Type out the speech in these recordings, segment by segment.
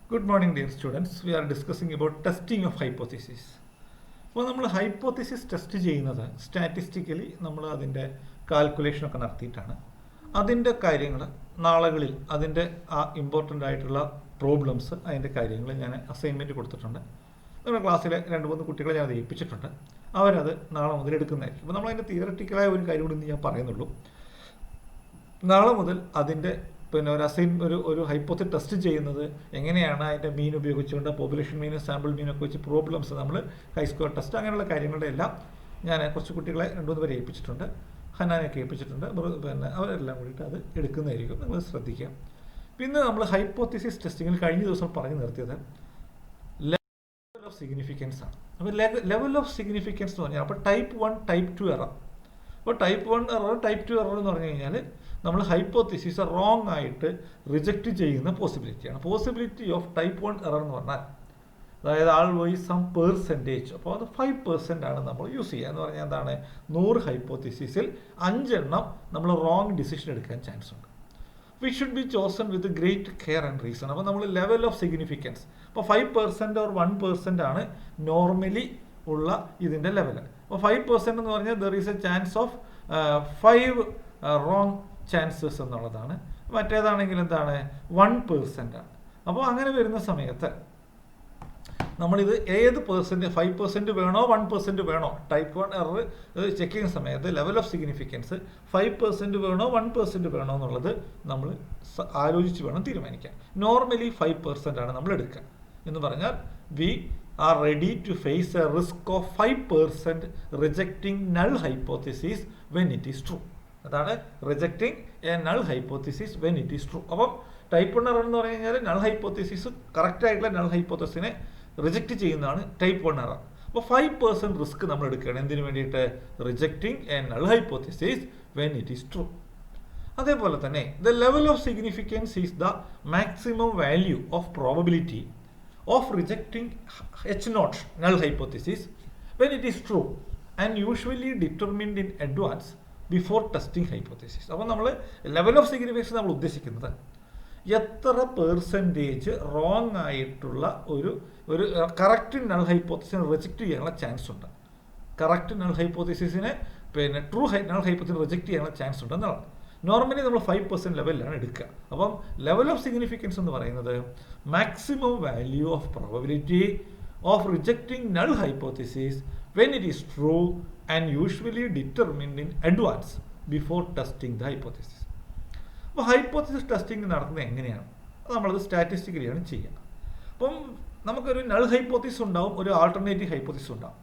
Good morning, dear students. We are discussing about testing of hypothesis. അപ്പോൾ നമ്മൾ hypothesis test ചെയ്യുന്നത് statistically നമ്മൾ അതിൻ്റെ കാൽക്കുലേഷനൊക്കെ നടത്തിയിട്ടാണ്. അതിൻ്റെ കാര്യങ്ങൾ നാളുകളിൽ അതിൻ്റെ ആ ഇമ്പോർട്ടൻ്റ് ആയിട്ടുള്ള പ്രോബ്ലംസ് അതിൻ്റെ കാര്യങ്ങൾ ഞാൻ അസൈൻമെൻറ്റ് കൊടുത്തിട്ടുണ്ട്. നമ്മുടെ ക്ലാസ്സിലെ 2-3 കുട്ടികളെ ഞാൻ അത് ഏൽപ്പിച്ചിട്ടുണ്ട്. അവരത് നാളെ മുതൽ എടുക്കുന്നതായിരിക്കും. അപ്പോൾ നമ്മളതിൻ്റെ തിയററ്റിക്കലായ ഒരു കാര്യം കൂടി ഞാൻ പറയുന്നുള്ളൂ. നാളെ മുതൽ അതിൻ്റെ ഒരു ഹൈപ്പോത്തിസ് ടെസ്റ്റ് ചെയ്യുന്നത് എങ്ങനെയാണ്, അതിൻ്റെ മീൻ ഉപയോഗിച്ചുകൊണ്ട് പോപ്പുലേഷൻ മീൻ, സാമ്പിൾ മീനൊക്കെ വെച്ച് പ്രോബ്ലംസ് നമ്മൾ ഹൈസ്കോർ ടെസ്റ്റ് അങ്ങനെയുള്ള കാര്യങ്ങളുടെ എല്ലാം ഞാൻ കുറച്ച് കുട്ടികളെ 2-3 പേരെ ഏൽപ്പിച്ചിട്ടുണ്ട്. ഹനാനെയൊക്കെ ഏൽപ്പിച്ചിട്ടുണ്ട്. അവരെല്ലാം കൂടിയിട്ട് അത് എടുക്കുന്നതായിരിക്കും. നിങ്ങൾ ശ്രദ്ധിക്കുക. പിന്നെ നമ്മൾ ഹൈപ്പോത്തിസിസ് ടെസ്റ്റിങ്ങിൽ കഴിഞ്ഞ ദിവസം പറഞ്ഞു നിർത്തിയത് ലെവൽ ഓഫ് സിഗ്നിഫിക്കൻസ് ആണ്. അപ്പോൾ ലെവൽ ഓഫ് സിഗ്നിഫിക്കൻസ് എന്ന് പറഞ്ഞാൽ അപ്പോൾ ടൈപ്പ് 1, ടൈപ്പ് 2 എറർ. അപ്പോൾ ടൈപ്പ് 1 എറർ, ടൈപ്പ് 2 എറർ എന്ന് പറഞ്ഞു കഴിഞ്ഞാൽ നമ്മൾ ഹൈപ്പോത്തിസിസ് റോങ് ആയിട്ട് റിജക്റ്റ് ചെയ്യുന്ന പോസിബിലിറ്റിയാണ്. പോസിബിലിറ്റി ഓഫ് ടൈപ്പ് 1 എറർ എന്ന് പറഞ്ഞാൽ അതായത് ആൾവേസ് സം പെർസെൻറ്റേജ്. അപ്പോൾ അത് 5% ആണ് നമ്മൾ യൂസ് ചെയ്യുക. എന്ന് പറഞ്ഞാൽ എന്താണ്, 100 ഹൈപ്പോത്തിസിസിൽ 5 എണ്ണം നമ്മൾ റോങ് ഡിസിഷൻ എടുക്കാൻ ചാൻസ് ഉണ്ട്. We should be chosen with great care and reason. അപ്പോൾ നമ്മൾ ലെവൽ ഓഫ് സിഗ്നിഫിക്കൻസ് അപ്പോൾ 5% ഓർ 1% ആണ് നോർമലി ഉള്ള ഇതിൻ്റെ ലെവൽ. അപ്പോൾ 5% എന്ന് പറഞ്ഞാൽ there is A chance of 5 wrong chances എന്നുള്ളതാണ്. മറ്റേതാണെങ്കിൽ എന്താണ്, 1% ആണ്. അപ്പോൾ അങ്ങനെ വരുന്ന സമയത്ത് നമ്മളിത് ഏത് 5% വേണോ 1% വേണോ, ടൈപ്പ് 1 എറർ ചെക്ക് ചെയ്യുന്ന സമയത്ത് ലെവൽ ഓഫ് സിഗ്നിഫിക്കൻസ് 5% വേണോ 1% വേണോ എന്നുള്ളത് നമ്മൾ ആലോചിച്ച് വേണം തീരുമാനിക്കാൻ. നോർമലി 5% ആണ് നമ്മൾ എടുക്കുക. എന്ന് പറഞ്ഞാൽ we are ready to face a risk of 5% rejecting null hypothesis when it is true. അതാണ് rejecting a null hypothesis when it is true. അപ്പം ടൈപ്പ് 1 എറർ എന്ന് പറഞ്ഞു കഴിഞ്ഞാൽ നൾ ഹൈപ്പോത്തിസിസ് കറക്റ്റ് ആയിട്ടുള്ള നൾ ഹൈപ്പോത്തിസിനെ റിജക്റ്റ് ചെയ്യുന്നതാണ് ടൈപ്പ് 1 എറർ. അപ്പോൾ 5% risk നമ്മൾ എടുക്കുകയാണ്. എന്തിനു വേണ്ടിയിട്ട്? Rejecting a null hypothesis when it is true. അതേപോലെ തന്നെ the level of significance is the maximum value of probability of rejecting H0 null hypothesis when it is true and usually determined in advance before testing hypothesis. അപ്പോൾ നമ്മൾ level of significance നമ്മൾ ഉദ്ദേശിക്കുന്നത് എത്ര percentage wrong ആയിട്ടുള്ള ഒരു correct null ഹൈപ്പോത്തിസിനെ reject ചെയ്യാനുള്ള chance ഉണ്ട്. കറക്റ്റ് നൾ ഹൈപ്പോത്തിസിനെ ട്രൂ നൾ ഹൈപ്പോത്തിസിനെ റിജക്റ്റ് ചെയ്യാനുള്ള ചാൻസ് ഉണ്ട് എന്നുള്ളത്. നോർമലി നമ്മൾ 5% ലെവലിലാണ് എടുക്കുക. അപ്പം ലെവൽ ഓഫ് സിഗ്നിഫിക്കൻസ് എന്ന് പറയുന്നത് maximum value of probability of rejecting null hypothesis when it is true and usually determined in advance before testing the hypothesis. അപ്പോൾ ഹൈപ്പോത്തിസിസ് ടെസ്റ്റിംഗ് നടത്തുന്നത് എങ്ങനെയാണ്? നമ്മളത് സ്റ്റാറ്റിസ്റ്റിക്കലിയാണ് ചെയ്യുക. അപ്പം നമുക്കൊരു നൾ ഹൈപ്പോത്തിസിസ് ഉണ്ടാവും, ഒരു ആൾട്ടർനേറ്റീവ് ഹൈപ്പോത്തിസിസ് ഉണ്ടാവും.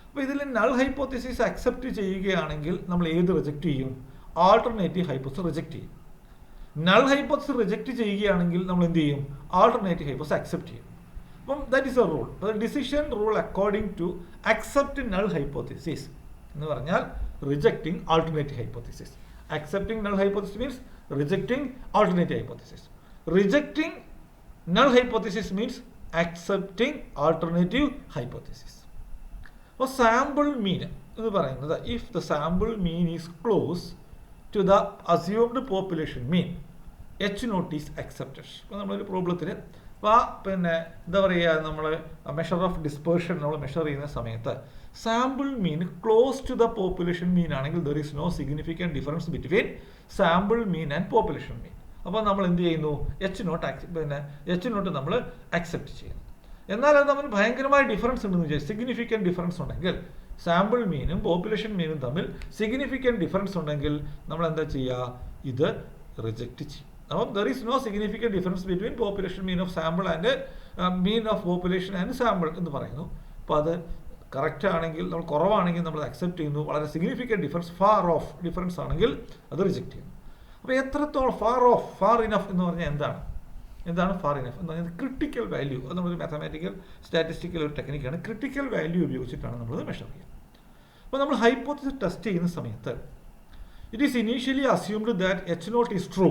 അപ്പോൾ ഇതിൽ നൾ ഹൈപ്പോത്തിസിസ് അക്സെപ്റ്റ് ചെയ്യുകയാണെങ്കിൽ നമ്മൾ ഏത് റിജക്റ്റ് ചെയ്യും? ആൾട്ടർനേറ്റീവ് ഹൈപ്പോത്തിസിസ് റിജക്റ്റ് ചെയ്യും. നൾ ഹൈപ്പോത്തിസിസ് റിജക്റ്റ് ചെയ്യുകയാണെങ്കിൽ നമ്മൾ എന്ത് ചെയ്യും? ആൾട്ടർനേറ്റീവ് ഹൈപ്പോത്തിസിസ് അക്സെപ്റ്റ് ചെയ്യും. അപ്പം that is a rule. Decision rule according to accept null hypothesis എന്ന് പറഞ്ഞാൽ rejecting alternative hypothesis. Accepting null hypothesis means rejecting alternative hypothesis. Rejecting null hypothesis means accepting alternative hypothesis. അപ്പോൾ sample mean എന്ന് പറയുന്നത് if the sample mean is close to the assumed population mean H0 is accepted. അപ്പോൾ നമ്മളൊരു പ്രോബ്ലത്തിൽ അപ്പോൾ എന്താ പറയുക, നമ്മൾ മെഷർ ഓഫ് ഡിസ്പേർഷൻ നമ്മൾ മെഷർ ചെയ്യുന്ന സമയത്ത് sample mean close to the population mean ആണെങ്കിൽ there is no significant difference between sample mean and population mean. അപ്പോൾ നമ്മൾ എന്ത് ചെയ്യുന്നു? H0 നമ്മൾ അക്സെപ്റ്റ് ചെയ്യുന്നു. എന്നാൽ അത് തമ്മിൽ ഭയങ്കരമായ ഡിഫറൻസ് ഉണ്ടെന്ന് വിചാരിച്ചു. സിഗ്നിഫിക്കൻറ്റ് ഡിഫറൻസ് ഉണ്ടെങ്കിൽ സാമ്പിൾ മീനും പോപ്പുലേഷൻ മീനും തമ്മിൽ സിഗ്നിഫിക്കൻറ്റ് ഡിഫറൻസ് ഉണ്ടെങ്കിൽ നമ്മൾ എന്താ ചെയ്യുക? ഇത് റിജക്റ്റ് ചെയ്യും. അപ്പം there is no significant difference between population mean of sample and mean of population and sample എന്ന് പറയുന്നു. അപ്പോൾ അത് കറക്റ്റ് ആണെങ്കിൽ, നമ്മൾ കുറവാണെങ്കിൽ നമ്മൾ അക്സെപ്റ്റ് ചെയ്യുന്നു. വളരെ significant difference, far of difference ആണെങ്കിൽ അത് റിജക്റ്റ് ചെയ്യുന്നു. അപ്പോൾ എത്രത്തോളം ഫാർ ഇനഫ് എന്ന് പറഞ്ഞാൽ എന്താണ് ഫാർ ഇനഫ് എന്ന് പറഞ്ഞാൽ ക്രിട്ടിക്കൽ വാല്യൂ. അത് നമ്മളൊരു മാത്തമാറ്റിക്കൽ സ്റ്റാറ്റിസ്റ്റിക്കൽ ഒരു ടെക്നിക്കാണ്. ക്രിട്ടിക്കൽ വാല്യൂ ഉപയോഗിച്ചിട്ടാണ് നമ്മളത് മെഷർ ചെയ്യുക. അപ്പോൾ നമ്മൾ ഹൈപ്പോത്തിസിസ് ടെസ്റ്റ് ചെയ്യുന്ന സമയത്ത് it is initially assumed that H0 is true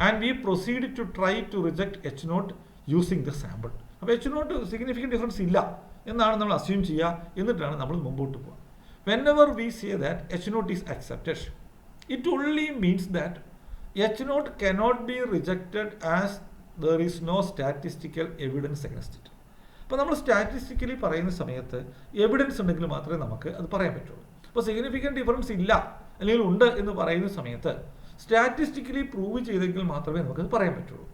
and we proceed to try to reject H0 using the sample. അപ്പോൾ H0 സിഗ്നിഫിക്കൻറ്റ് ഡിഫറൻസ് ഇല്ല എന്നാണ് നമ്മൾ അസ്യൂം ചെയ്യുക. എന്നിട്ടാണ് നമ്മൾ മുമ്പോട്ട് പോകുക. Whenever we say that H0 is accepted, it only means that H0 cannot be rejected as there is no statistical evidence against it. അപ്പോൾ നമ്മൾ സ്റ്റാറ്റിസ്റ്റിക്കലി പറയുന്ന സമയത്ത് എവിഡൻസ് ഉണ്ടെങ്കിൽ മാത്രമേ നമുക്ക് അത് പറയാൻ പറ്റുള്ളൂ. അപ്പോൾ സിഗ്നിഫിക്കൻറ്റ് ഡിഫറൻസ് ഇല്ല അല്ലെങ്കിൽ ഉണ്ട് എന്ന് പറയുന്ന സമയത്ത് സ്റ്റാറ്റിസ്റ്റിക്കലി പ്രൂവ് ചെയ്തെങ്കിൽ മാത്രമേ നമുക്കത് പറയാൻ പറ്റുള്ളൂ.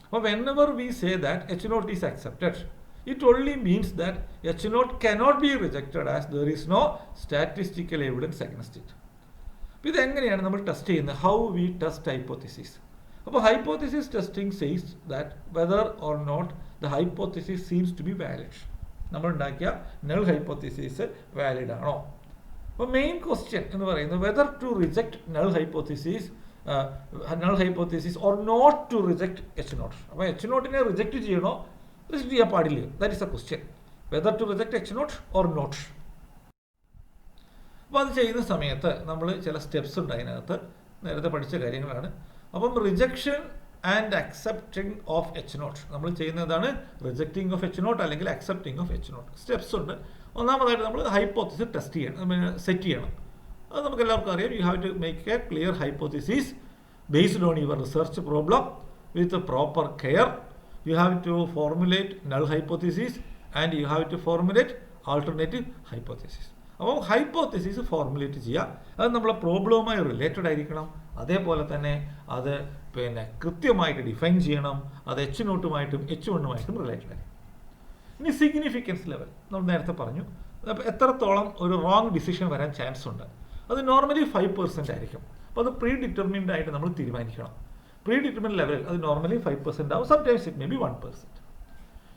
അപ്പോൾ whenever we say that H0 is accepted, it only means that H0 cannot be rejected as there is no statistical evidence against it. അപ്പോൾ ഇതെങ്ങനെയാണ് നമ്മൾ ടെസ്റ്റ് ചെയ്യുന്നത്? How we test hypothesis. അപ്പോൾ hypothesis testing says that whether or not the hypothesis seems to be valid. നമ്മൾ ഉണ്ടാക്കിയ null hypothesis valid ആണോ? അപ്പോൾ main question എന്ന് പറയുന്നത് whether to reject null hypothesis or not to reject H0. അപ്പോൾ H0നെ reject ചെയ്യണോ റിജക്റ്റ് ചെയ്യാൻ പാടില്ലയോ? That is a question. Whether to reject H0 or not. അപ്പോൾ അത് ചെയ്യുന്ന സമയത്ത് നമ്മൾ ചില സ്റ്റെപ്സ് ഉണ്ട് അതിനകത്ത്, നേരത്തെ പഠിച്ച കാര്യങ്ങളാണ്. അപ്പം rejection and accepting of H0 നമ്മൾ ചെയ്യുന്നതാണ് റിജക്റ്റിംഗ് ഓഫ് H0 അല്ലെങ്കിൽ അക്സെപ്റ്റിംഗ് ഓഫ് H0. സ്റ്റെപ്സ് ഉണ്ട്. ഒന്നാമതായിട്ട് നമ്മൾ ഹൈപ്പോത്തിസിസ് ടെസ്റ്റ് ചെയ്യണം, സെറ്റ് ചെയ്യണം. അത് നമുക്ക് എല്ലാവർക്കും അറിയാം. You have to make a clear hypothesis based on your research problem with proper care. You have to formulate null hypothesis and you have to formulate alternative hypothesis. അപ്പോൾ hypothesis formulate ചെയ്യുക. അത് നമ്മളെ പ്രോബ്ലവുമായി related ആയിരിക്കണം. അതേപോലെ തന്നെ അത് കൃത്യമായിട്ട് define ചെയ്യണം. അത് H0 H1 റിലേറ്റഡ് ആയിരിക്കും. ഇനി സിഗ്നിഫിക്കൻസ് ലെവൽ നമ്മൾ നേരത്തെ പറഞ്ഞു. അപ്പോൾ എത്രത്തോളം ഒരു റോങ് ഡിസിഷൻ വരാൻ ചാൻസ് ഉണ്ട്? അത് നോർമലി 5% ആയിരിക്കും. അപ്പോൾ അത് പ്രീ ഡിറ്റർമിൻഡ് ആയിട്ട് നമ്മൾ തീരുമാനിക്കണം. പ്രീ ഡിറ്റർമിൻഡ് ലെവൽ അത് നോർമലി 5% ആവും. Sometimes it may be 1%.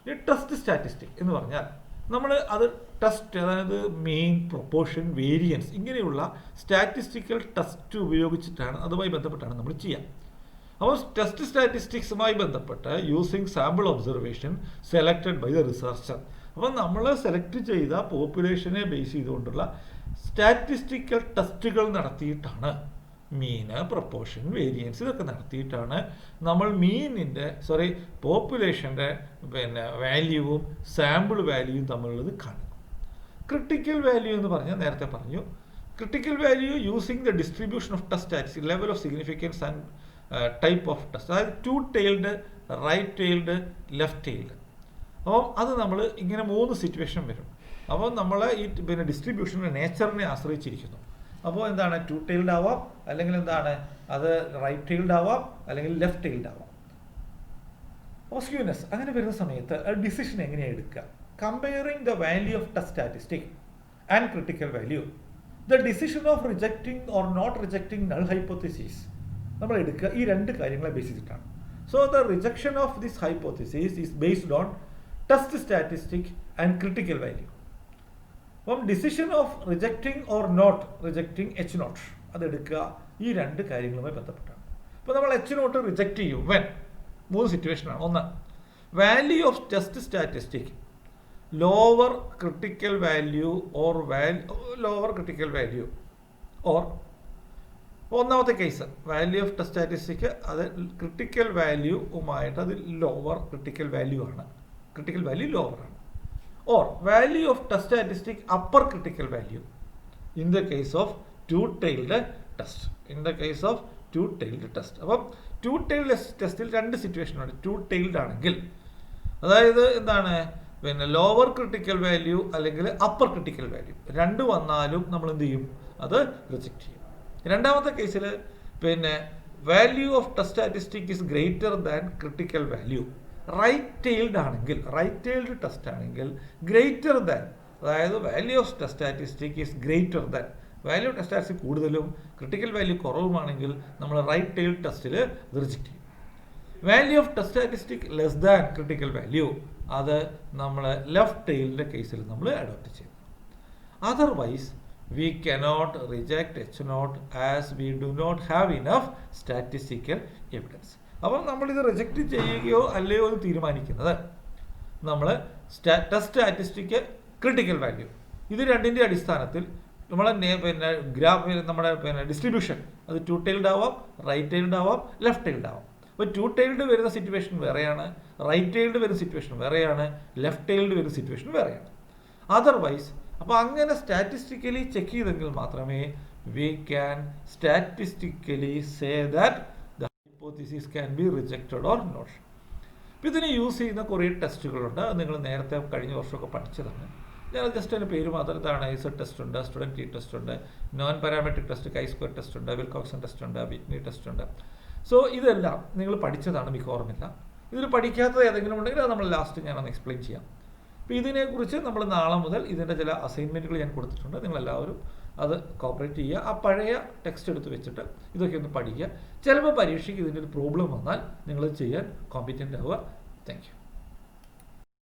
ഈ ടെസ്റ്റ് സ്റ്റാറ്റിസ്റ്റിക് എന്ന് പറഞ്ഞാൽ നമ്മൾ അത് ടെസ്റ്റ്, അതായത് മെയിൻ, പ്രൊപ്പോർഷൻ, വേരിയൻസ് ഇങ്ങനെയുള്ള സ്റ്റാറ്റിസ്റ്റിക്കൽ ടെസ്റ്റ് ഉപയോഗിച്ചിട്ടാണ്, അതുമായി ബന്ധപ്പെട്ടാണ് നമ്മൾ ചെയ്യുക. അപ്പോൾ ടെസ്റ്റ് സ്റ്റാറ്റിസ്റ്റിക്സുമായി ബന്ധപ്പെട്ട് using sample observation selected by the researcher. അപ്പോൾ നമ്മൾ സെലക്ട് ചെയ്ത പോപ്പുലേഷനെ ബേസ് ചെയ്തുകൊണ്ടുള്ള സ്റ്റാറ്റിസ്റ്റിക്കൽ ടെസ്റ്റുകൾ നടത്തിയിട്ടാണ് മീന്, പ്രൊപ്പോർഷൻ, വേരിയൻസ് ഇതൊക്കെ നടത്തിയിട്ടാണ് നമ്മൾ പോപ്പുലേഷൻ്റെ വാല്യൂവും സാമ്പിൾ വാല്യൂവും തമ്മിലുള്ളത് കാണുക. ക്രിട്ടിക്കൽ വാല്യൂ എന്ന് പറഞ്ഞാൽ നേരത്തെ പറഞ്ഞു, critical value using the distribution of test statistics, level of significance and type of test, അതായത് 2 tailed, right tailed, left tailed. അപ്പോൾ അത് നമ്മൾ ഇങ്ങനെ 3 സിറ്റുവേഷൻ വരും. അപ്പോൾ നമ്മൾ ഈ ഡിസ്ട്രിബ്യൂഷൻ്റെ നേച്ചറിനെ ആശ്രയിച്ചിരിക്കുന്നു. അപ്പോൾ എന്താണ്, 2 tailed ആവാം, അല്ലെങ്കിൽ എന്താണ് അത് റൈറ്റ് tailed ആവാം, അല്ലെങ്കിൽ ലെഫ്റ്റ് tailed ആവാം. അപ്പോൾ സ്ക്യൂനെസ് അങ്ങനെ വരുന്ന സമയത്ത് ഡിസിഷൻ എങ്ങനെയാണ് എടുക്കുക? Comparing the value of test statistic and critical value, the decision of rejecting or not rejecting null hypothesis നമ്മൾ എടുക്കുക ഈ 2 കാര്യങ്ങളെ ബേസ് ചെയ്തിട്ടാണ്. So the rejection of this hypothesis is based on test statistic and critical value. അപ്പം decision of rejecting or not rejecting H0 അതെടുക്കുക ഈ 2 കാര്യങ്ങളുമായി ബന്ധപ്പെട്ടാണ്. അപ്പോൾ നമ്മൾ H0 റിജക്റ്റ് ചെയ്യും വെൻ 3 സിറ്റുവേഷനാണ്. ഒന്ന്, value of test statistic lower critical value or ഒന്നാമത്തെ case value of test statistic അത് ക്രിട്ടിക്കൽ വാല്യൂവുമായിട്ട് അത് ലോവർ ക്രിട്ടിക്കൽ വാല്യൂ ആണ്, ക്രിട്ടിക്കൽ വാല്യൂ ലോവർ ആണ്. Or value of test statistic upper critical value in the case of 2 tailed test. അപ്പം 2 tailed ടെസ്റ്റിൽ 2 സിറ്റുവേഷനുണ്ട്. 2 tailed ആണെങ്കിൽ അതായത് എന്താണ്, ലോവർ ക്രിട്ടിക്കൽ വാല്യൂ അല്ലെങ്കിൽ അപ്പർ ക്രിട്ടിക്കൽ വാല്യൂ 2 വന്നാലും നമ്മൾ എന്ത് ചെയ്യും, അത് റിജക്റ്റ് ചെയ്യും. രണ്ടാമത്തെ കേസിൽ value of test statistic is greater than critical value. Right tailed test ആണെങ്കിൽ ഗ്രേറ്റർ ദാൻ, അതായത് value of test statistic is greater than, value of test statistic കൂടുതലും ക്രിട്ടിക്കൽ വാല്യൂ കുറവുമാണെങ്കിൽ നമ്മൾ റൈറ്റ് ടൈൽഡ് ടെസ്റ്റിൽ റിജക്റ്റ് ചെയ്യും. Value of test statistic less than critical value അത് നമ്മൾ left ടൈലിൻ്റെ കേസിൽ നമ്മൾ അഡോപ്റ്റ് ചെയ്യും. Otherwise we cannot reject H0 as we do not have enough statistical evidence. അപ്പം നമ്മളിത് റിജക്റ്റ് ചെയ്യുകയോ അല്ലയോ എന്ന് തീരുമാനിക്കുന്നത് നമ്മൾ ടെസ്റ്റ് സ്റ്റാറ്റിസ്റ്റിക്, ക്രിട്ടിക്കൽ വാല്യൂ ഇത് 2ൻ്റെ അടിസ്ഥാനത്തിൽ നമ്മളെ നമ്മുടെ ഡിസ്ട്രിബ്യൂഷൻ അത് 2 tailed ആവാം, റൈറ്റ് tailed ആവാം, ലെഫ്റ്റ് tailed ആവാം. അപ്പോൾ 2 tailed വരുന്ന സിറ്റുവേഷൻ വേറെയാണ്, റൈറ്റ് tailed വരുന്ന സിറ്റുവേഷൻ വേറെയാണ്, ലെഫ്റ്റ് tailed വരുന്ന സിറ്റുവേഷൻ വേറെയാണ്. അതർവൈസ് അപ്പോൾ അങ്ങനെ സ്റ്റാറ്റിസ്റ്റിക്കലി ചെക്ക് ചെയ്തെങ്കിൽ മാത്രമേ we can statistically say that the hypothesis can be rejected or not. അപ്പോൾ ഇതിന് യൂസ് ചെയ്യുന്ന കുറേ ടെസ്റ്റുകളുണ്ട്. അത് നിങ്ങൾ നേരത്തെ കഴിഞ്ഞ വർഷമൊക്കെ പഠിച്ചതാണ്. ഞാൻ ജസ്റ്റ് അതിൻ്റെ പേര് മാത്രം. ഇതാണ് ഐസെറ്റ് ടെസ്റ്റ് ഉണ്ട്, സ്റ്റുഡൻറ്റ് ടി ടെസ്റ്റ് ഉണ്ട്, non parametric test, chi square test ഉണ്ട്, വിൽകോക്സൺ ടെസ്റ്റ് ഉണ്ട്, വിറ്റ്നി ടെസ്റ്റ് ഉണ്ട്. സോ ഇതെല്ലാം നിങ്ങൾ പഠിച്ചതാണ്, മിക്ക ഓർമ്മില്ല. ഇതിൽ പഠിക്കാത്തത് ഏതെങ്കിലും ഉണ്ടെങ്കിൽ അത് നമ്മൾ ലാസ്റ്റ് ഞാനൊന്ന് എക്സ്പ്ലെയിൻ ചെയ്യാം. അപ്പോൾ ഇതിനെക്കുറിച്ച് നമ്മൾ നാളെ മുതൽ ഇതിൻ്റെ ചില അസൈൻമെൻറ്റുകൾ ഞാൻ കൊടുത്തിട്ടുണ്ട്. നിങ്ങളെല്ലാവരും അത് കോപ്പറേറ്റ് ചെയ്യുക. ആ പഴയ ടെക്സ്റ്റ് എടുത്ത് വെച്ചിട്ട് ഇതൊക്കെ ഒന്ന് പഠിക്കുക. ചിലപ്പോൾ പരീക്ഷയ്ക്ക് ഇതിൻ്റെ ഒരു പ്രോബ്ലം വന്നാൽ നിങ്ങൾ ചെയ്യാൻ കോമ്പിറ്റൻ്റ് ആവുക. Thank you.